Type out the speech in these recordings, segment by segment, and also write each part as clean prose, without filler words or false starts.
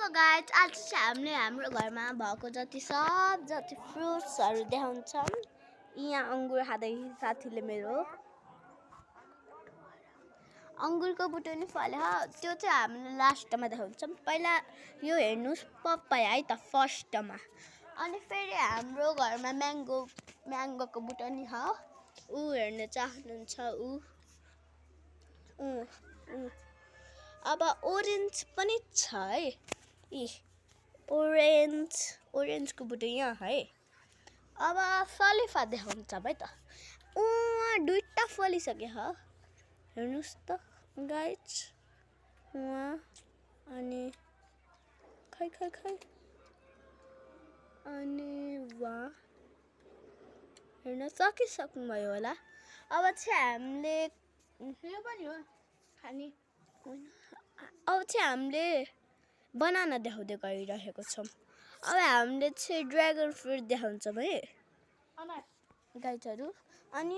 Guys आज चाहिँ हामीले हाम्रो घरमा भएको जति फ्रुट्सहरू देखाउँछौँ। यहाँ अङ्गुर खाँदै साथीले मेरो अङ्गुरको बुटो नि फल्यो, त्यो चाहिँ हामीले लास्टमा देखाउँछौँ। पहिला यो हेर्नुहोस् पपाया है त फर्स्टमा। अनि फेरि हाम्रो घरमा म्याङ्गोको बुटो नि छ। ऊ हेर्न चाहनुहुन्छ अब ओरेन्ज पनि छ है। ओरेन्जको बुटो यहाँ है। अब सलिफा देखाउँछ है त। दुईटा फलिसक्यो ह, हेर्नुहोस् त गाइज। अनि खै अनि वहाँ हेर्न सकिसक्नुभयो होला। अब चाहिँ हामीले यो पनि हो खाने। अब चाहिँ हामीले बनाना देखाउँदै गइरहेको छौँ। अब हामीले चाहिँ ड्र्यागन फ्रुट देखाउँछौँ है गाइजहरू। अनि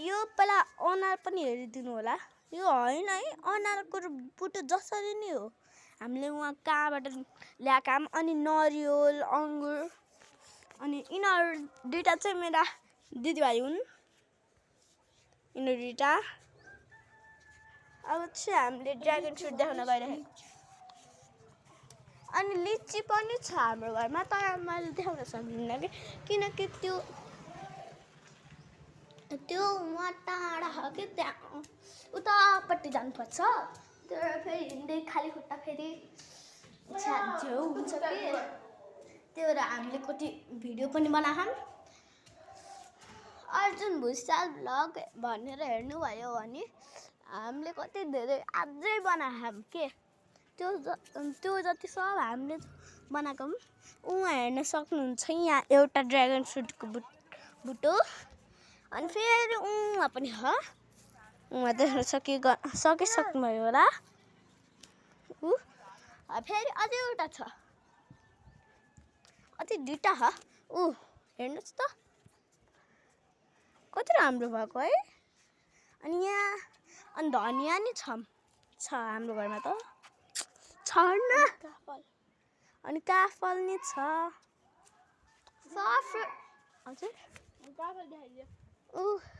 यो पहिला अनार पनि हेरिदिनु होला। यो होइन है, अनारको बुटो जसरी नै हो। हामीले उहाँ कहाँबाट ल्याएका छौँ। अनि नरिवल अङ्गुर अनि यिनीहरू दुईटा चाहिँ मेरा दिदीभाइ हुन्। यिनीहरू दुईटा। अब चाहिँ हामीले ड्र्यागन फ्रुट देखाउन गइरहेको। अनि लिची पनि छ हाम्रो घरमा, तर मैले देखाउन सक्दिनँ किनकि त्यो वहाँ टाढा छ कि, त्यहाँ उतापट्टि जानुपर्छ। तर फेरि हिँड्दै खाली खुट्टा फेरि झ्याउ हुन्छ कि, त्यही भएर हामीले कति भिडियो पनि बनाएछौँ। अर्जुन भुषाल भ्लग भनेर हेर्नुभयो भने हामीले कति धेरै अझै बनाएछौँ के। त्यो जति सब हामीले बनाएको उहाँ हेर्न सक्नुहुन्छ। यहाँ एउटा ड्र्यागन फ्रुटको बुटो। अनि फेरि उहाँ पनि छ, उहाँ देख्न सकिसक्नुभयो होला। फेरि अझै एउटा छ, अझै दुईटा छ। हेर्नुहोस् त कति राम्रो भएको है। अनि यहाँ अनि धनियाँ नि छ हाम्रो घरमा त छ न। अनि काफल नि छ। हजुर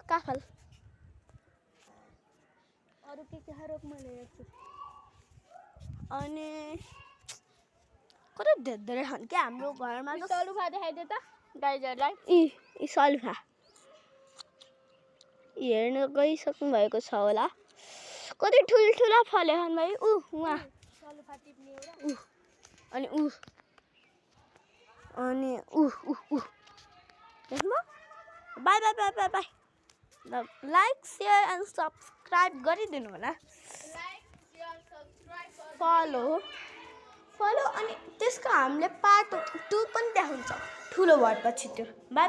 काफल अरू के रोप मैले हेर्छु। अनि कति धेरै छन् क्या हाम्रो घरमा। सलुफा देखाइदियो त गाइजहरूलाई। यी सलुफा हेर्न गइसक्नु भएको छ होला। कति ठुल्ठुला फल्यो छन् भाइ। उहाँ अनि देख्नु। By like share and subscribe गरिदिनु होला। फलो अनि त्यसको हामीले पार्ट 2 पनि देखाउँछ ठुलो भएपछि त्यो। बाई।